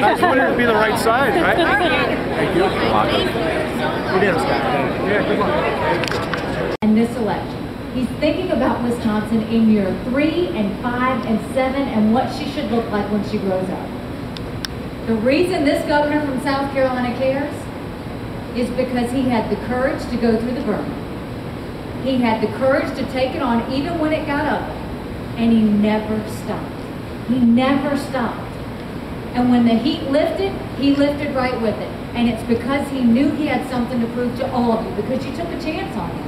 I just wanted it to be the right side, right? Thank you. We did, Scott. Yeah, good luck. And this election, he's thinking about Wisconsin in year 3 and 5 and 7 and what she should look like when she grows up. The reason this governor from South Carolina cares is because he had the courage to go through the burn. He had the courage to take it on even when it got ugly, and he never stopped. He never stopped. And when the heat lifted, he lifted right with it. And it's because he knew he had something to prove to all of you, because you took a chance on him.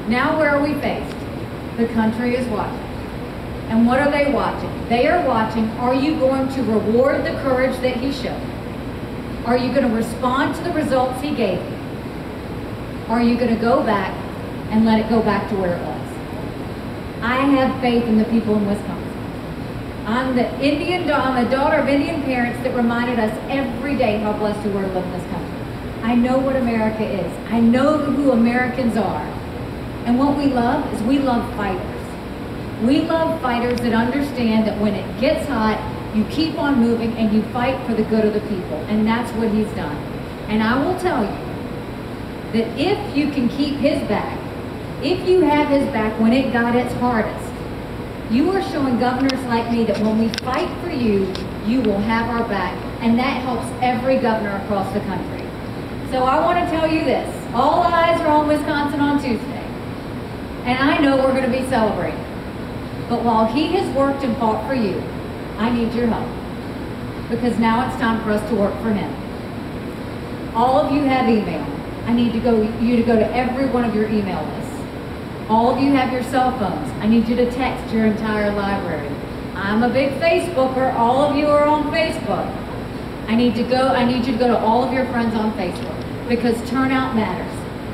Now where are we faced? The country is watching. And what are they watching? They are watching, are you going to reward the courage that he showed? Are you going to respond to the results he gave you? Are you going to go back and let it go back to where it was? I have faith in the people in Wisconsin. I'm the daughter of Indian parents that reminded us every day how blessed we were to live in this country. I know what America is. I know who Americans are. And what we love is we love fighters. We love fighters that understand that when it gets hot, you keep on moving and you fight for the good of the people. And that's what he's done. And I will tell you that if you can keep his back, if you have his back when it got its hardest, you are showing governors like me that when we fight for you, you will have our back. And that helps every governor across the country. So I want to tell you this. All eyes are on Wisconsin on Tuesday. And I know we're going to be celebrating. But while he has worked and fought for you, I need your help. Because now it's time for us to work for him. All of you have email. I need you to go to every one of your email lists. All of you have your cell phones. I need you to text your entire library. I'm a big Facebooker. All of you are on Facebook. I need you to go to all of your friends on Facebook, because turnout matters.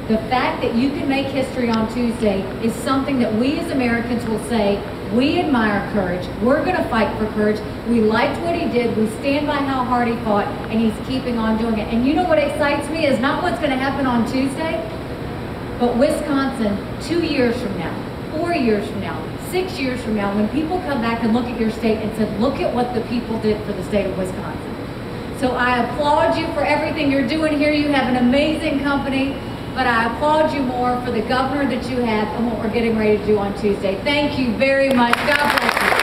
The fact that you can make history on Tuesday is something that we as Americans will say, we admire courage. We're going to fight for courage. We liked what he did. We stand by how hard he fought, and he's keeping on doing it. And you know what excites me is not what's going to happen on Tuesday, but Wisconsin 2 years from now, 4 years from now, 6 years from now, when people come back and look at your state and say, look at what the people did for the state of Wisconsin. So I applaud you for everything you're doing here. You have an amazing company. But I applaud you more for the governor that you have and what we're getting ready to do on Tuesday. Thank you very much. God bless you.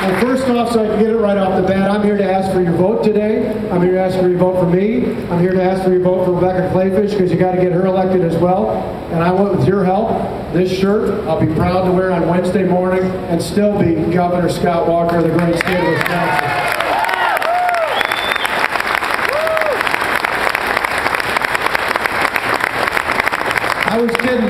Well, first off, so I can get it right off the bat, I'm here to ask for your vote today. I'm here to ask for your vote for me. I'm here to ask for your vote for Rebecca Clayfish, because you got to get her elected as well. And I want, with your help, this shirt I'll be proud to wear on Wednesday morning and still be Governor Scott Walker of the great state of Wisconsin.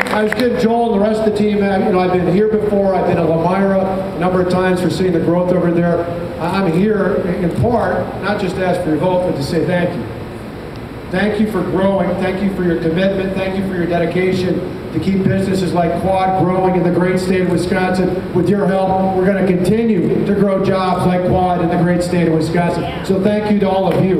I was kidding Joel and the rest of the team. I've been here before. I've been at Elmira a number of times for seeing the growth over there. I'm here in part, not just to ask for your vote, but to say thank you. Thank you for growing. Thank you for your commitment. Thank you for your dedication to keep businesses like Quad growing in the great state of Wisconsin. With your help, we're going to continue to grow jobs like Quad in the great state of Wisconsin. So thank you to all of you.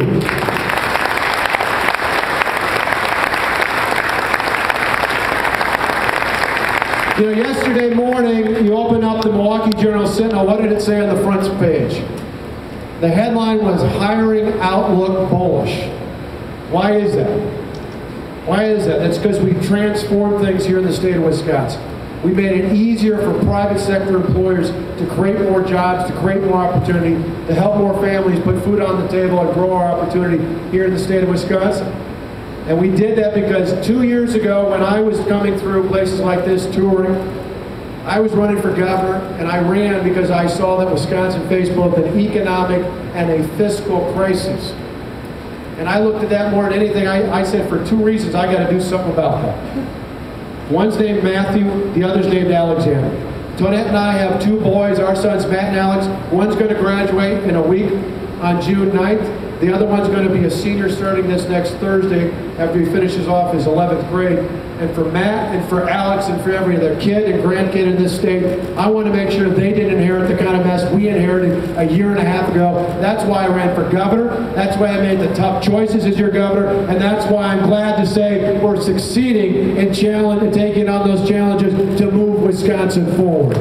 You know, yesterday morning, you opened up the Milwaukee Journal-Sentinel. What did it say on the front page? The headline was, "Hiring Outlook Bullish." Why is that? Why is that? That's because we transformed things here in the state of Wisconsin. We made it easier for private sector employers to create more jobs, to create more opportunity, to help more families put food on the table and grow our opportunity here in the state of Wisconsin. And we did that because 2 years ago, when I was coming through places like this touring, I was running for governor, and I ran because I saw that Wisconsin faced both an economic and a fiscal crisis. And I looked at that more than anything. I said, for 2 reasons, I got to do something about that. One's named Matthew, the other's named Alexander. Tonette and I have 2 boys, our sons Matt and Alex. One's going to graduate in a week on June 9th. The other one's going to be a senior starting this next Thursday after he finishes off his 11th grade. And for Matt and for Alex and for every other kid and grandkid in this state, I want to make sure they didn't inherit the kind of mess we inherited a year and a half ago. That's why I ran for governor. That's why I made the tough choices as your governor. And that's why I'm glad to say we're succeeding in taking on those challenges to move Wisconsin forward.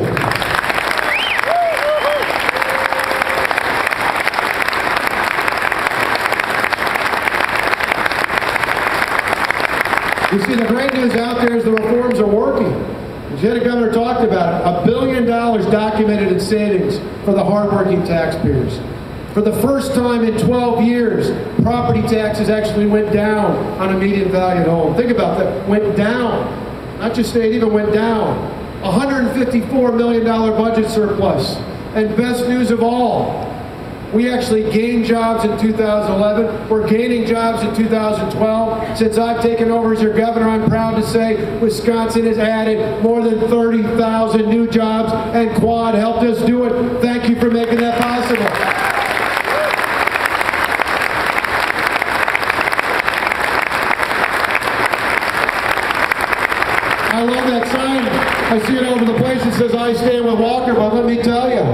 You see, the great news out there is the reforms are working. The Lieutenant Governor talked about it. $1 billion documented in savings for the hardworking taxpayers. For the first time in 12 years, property taxes actually went down on a median valued home. Think about that. Went down. Not just stayed, even went down. $154 million budget surplus. And best news of all, we actually gained jobs in 2011. We're gaining jobs in 2012. Since I've taken over as your governor, I'm proud to say Wisconsin has added more than 30,000 new jobs, and Quad helped us do it. Thank you for making that possible. I love that sign. I see it over the place. It says, "I stand with Walker," but let me tell you,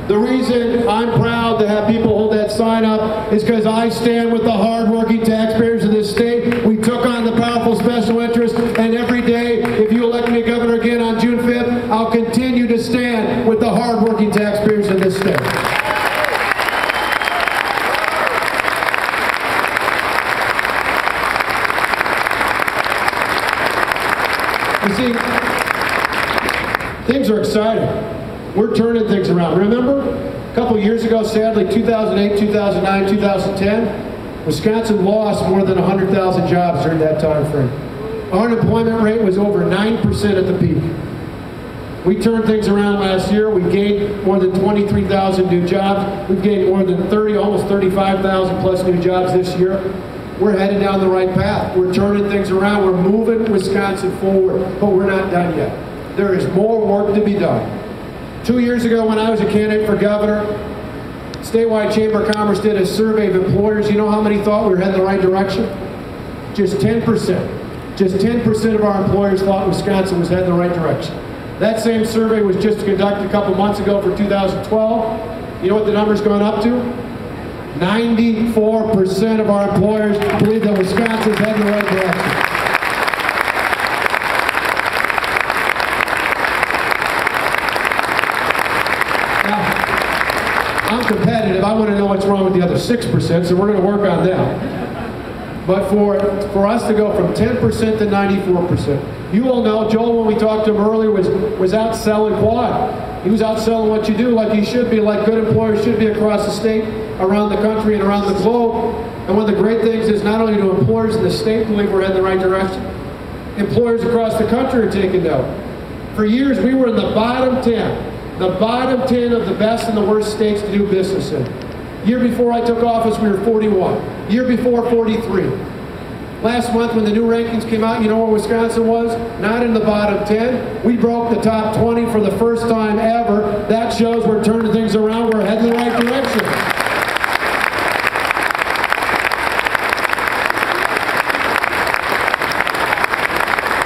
the reason I'm proud to have people hold that sign up is because I stand with the hardworking taxpayers of this state. We took on the powerful special interests, and every day, if you elect me governor again on June 5th, I'll continue to stand with the hardworking taxpayers of this state. You see, things are exciting. We're turning things around. Remember, a couple years ago, sadly, 2008, 2009, 2010, Wisconsin lost more than 100,000 jobs during that time frame. Our unemployment rate was over 9% at the peak. We turned things around last year. We gained more than 23,000 new jobs. We've gained more than almost 35,000 plus new jobs this year. We're headed down the right path. We're turning things around. We're moving Wisconsin forward, but we're not done yet. There is more work to be done. 2 years ago, when I was a candidate for governor, Statewide Chamber of Commerce did a survey of employers. You know how many thought we were heading the right direction? Just 10%. Just 10% of our employers thought Wisconsin was heading the right direction. That same survey was just conducted a couple months ago for 2012. You know what the number's gone up to? 94% of our employers believe that Wisconsin's heading the right direction. I'm competitive. I want to know what's wrong with the other 6%, so we're going to work on them. But for us to go from 10% to 94%, you all know, Joel, when we talked to him earlier, was out selling Quad. He was out selling what you do, like he should be, like good employers should be across the state, around the country, and around the globe. And one of the great things is not only do employers in the state believe we're heading the right direction, employers across the country are taking note. For years, we were in the bottom 10. The bottom 10 of the best and the worst states to do business in. Year before I took office, we were 41. Year before, 43. Last month, when the new rankings came out, you know where Wisconsin was? Not in the bottom 10. We broke the top 20 for the first time ever. That shows we're turning things around. We're heading the right direction.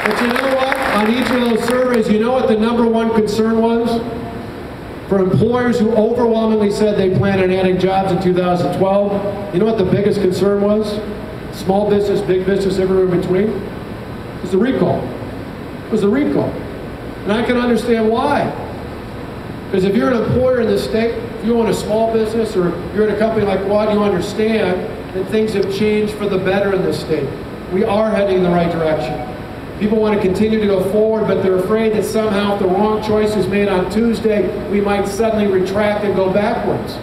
But you know what? On each of those surveys, you know what the #1 concern was? For employers who overwhelmingly said they plan on adding jobs in 2012, you know what the biggest concern was? Small business, big business, everywhere in between? It was the recall. It was the recall. And I can understand why. Because if you're an employer in this state, if you own a small business or you're in a company like Quad, you understand that things have changed for the better in this state. We are heading in the right direction. People want to continue to go forward, but they're afraid that somehow if the wrong choice is made on Tuesday, we might suddenly retract and go backwards.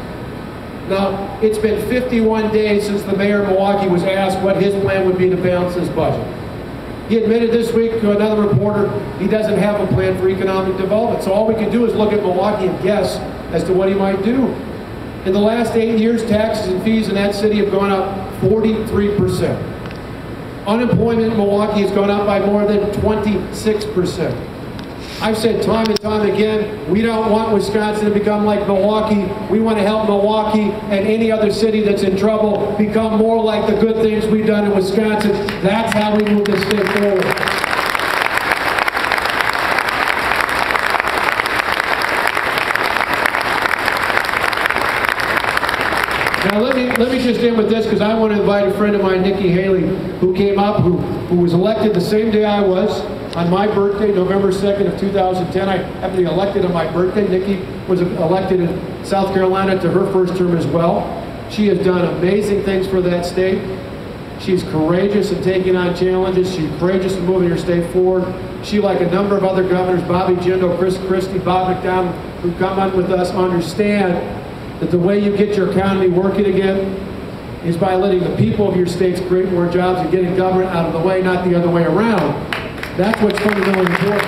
Now, it's been 51 days since the mayor of Milwaukee was asked what his plan would be to balance his budget. He admitted this week to another reporter he doesn't have a plan for economic development. So all we can do is look at Milwaukee and guess as to what he might do. In the last 8 years, taxes and fees in that city have gone up 43%. Unemployment in Milwaukee has gone up by more than 26%. I've said time and time again, we don't want Wisconsin to become like Milwaukee. We want to help Milwaukee and any other city that's in trouble become more like the good things we've done in Wisconsin. That's how we move this state forward. Now let me just end with this, because I want to invite a friend of mine, Nikki Haley, who came up, who was elected the same day I was, on my birthday, November 2nd of 2010. I happened to be elected on my birthday. Nikki was elected in South Carolina to her first term as well. She has done amazing things for that state. She's courageous in taking on challenges. She's courageous in moving her state forward. She, like a number of other governors, Bobby Jindal, Chris Christie, Bob McDonald, who come on with us, understand that the way you get your economy working again is by letting the people of your states create more jobs and getting government out of the way, not the other way around. That's what's fundamentally important.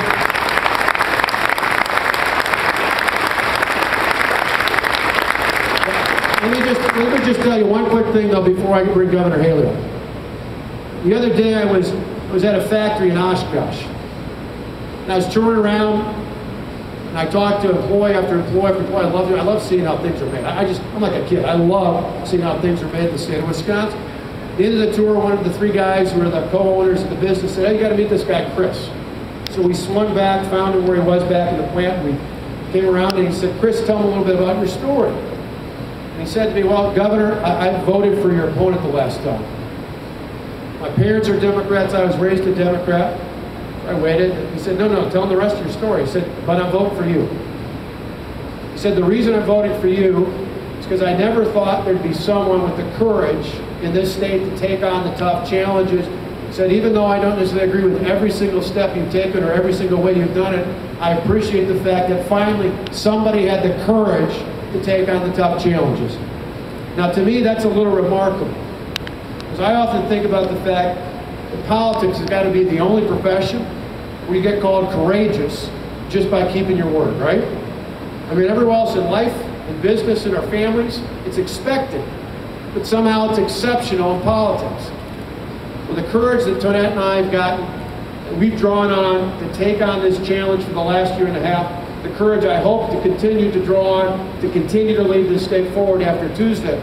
Let me just tell you one quick thing, though, before I bring Governor Haley up. The other day I was at a factory in Oshkosh, and I was touring around, and I talked to employee after employee after employee. I love seeing how things are made. I'm like a kid. I love seeing how things are made in the state of Wisconsin. At the end of the tour, one of the three guys who were the co-owners of the business said, "Hey, you got to meet this guy, Chris." So we swung back, found him where he was back in the plant. We came around and he said, "Chris, tell me a little bit about your story." And he said to me, "Well, Governor, I voted for your opponent the last time. My parents are Democrats. I was raised a Democrat." I waited. He said, no, tell him the rest of your story." He said, "But I'm voting for you." He said, "The reason I'm voting for you is because I never thought there'd be someone with the courage in this state to take on the tough challenges." He said, "Even though I don't necessarily agree with every single step you've taken or every single way you've done it, I appreciate the fact that finally somebody had the courage to take on the tough challenges." Now, to me, that's a little remarkable, because I often think about the fact that politics has got to be the only profession where you get called courageous just by keeping your word, right? I mean, everywhere else in life, in business, in our families, it's expected, but somehow it's exceptional in politics. Well, the courage that Tonette and I have gotten, that we've drawn on to take on this challenge for the last year and a half, the courage I hope to continue to draw on, to continue to lead this state forward after Tuesday,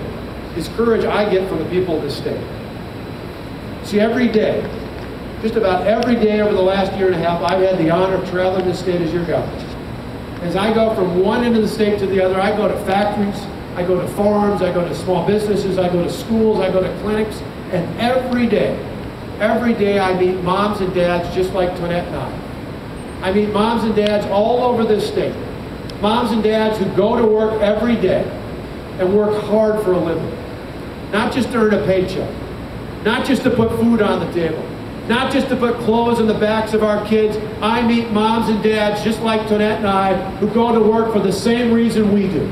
is courage I get from the people of this state. See, every day, just about every day over the last year and a half, I've had the honor of traveling this state as your governor. As I go from one end of the state to the other, I go to factories, I go to farms, I go to small businesses, I go to schools, I go to clinics, and every day I meet moms and dads just like Tonette and I meet moms and dads all over this state. Moms and dads who go to work every day and work hard for a living. Not just to earn a paycheck. Not just to put food on the table. Not just to put clothes on the backs of our kids. I meet moms and dads just like Tonette and I who go to work for the same reason we do.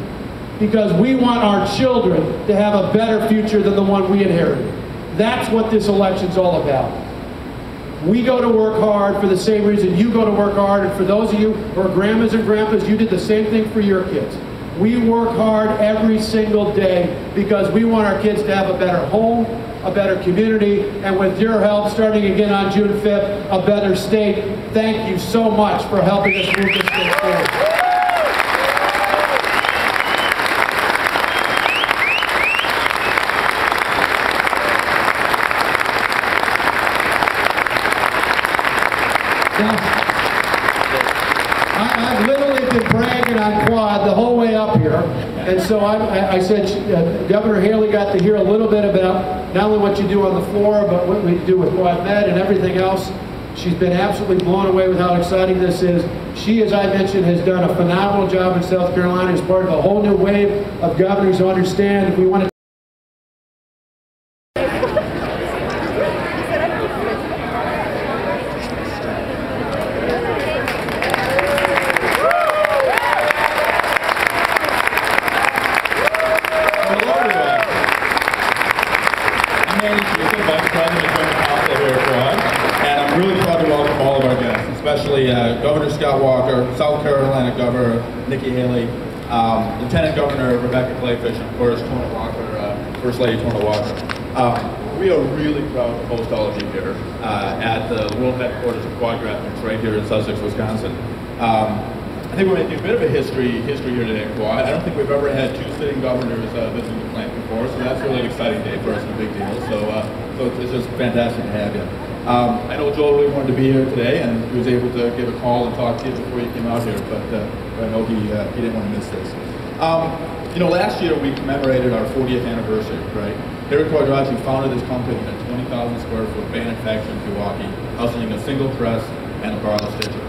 Because we want our children to have a better future than the one we inherited. That's what this election's all about. We go to work hard for the same reason you go to work hard, and for those of you who are grandmas and grandpas, you did the same thing for your kids. We work hard every single day because we want our kids to have a better home, a better community, and with your help, starting again on June 5th, a better state. Thank you so much for helping us move this state forward. I've literally been bragging on Quad the whole way up here, and so I said Governor Haley got to hear a little bit about not only what you do on the floor, but what we do with Quad Med and everything else. She's been absolutely blown away with how exciting this is. She, as I mentioned, has done a phenomenal job in South Carolina as part of a whole new wave of governors who understand if we want to Governor Scott Walker, South Carolina Governor Nikki Haley, Lieutenant Governor Rebecca Clayfish, and of course Tona Walker, First Lady Tona Walker. We are really proud to host all of you here at the world headquarters of Quad Graphics right here in Sussex, Wisconsin. I think we're making a bit of a history here today. Well, I don't think we've ever had 2 sitting governors visiting the plant before, so that's really an exciting day for us and a big deal. So it's just fantastic to have you. I know Joel really wanted to be here today, and he was able to give a call and talk to you before you came out here, but I know he didn't want to miss this. You know, last year we commemorated our 40th anniversary, right? Eric Quadracci founded this company in a 20,000 square foot manufacturing in Milwaukee, housing a single press and a barrel stitcher.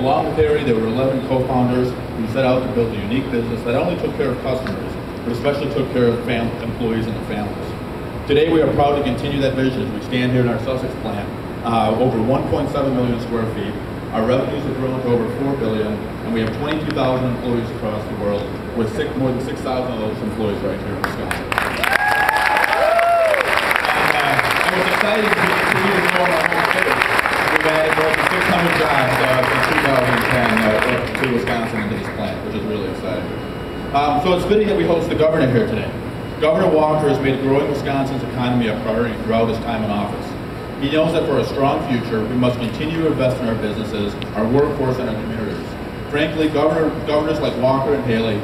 Along with Harry, there were 11 co-founders who set out to build a unique business that not only took care of customers, but especially took care of employees and their families. Today, we are proud to continue that vision as we stand here in our Sussex plant, over 1.7 million square feet. Our revenues have grown to over $4 billion, and we have 22,000 employees across the world, with more than 6,000 of those employees right here in Wisconsin. And what's exciting to continue to grow our home state. We've added more than 600 jobs since 2010 to Wisconsin into this plant, which is really exciting. So it's fitting that we host the governor here today. Governor Walker has made growing Wisconsin's economy a priority throughout his time in office. He knows that for a strong future, we must continue to invest in our businesses, our workforce, and our communities. Frankly, governors like Walker and Haley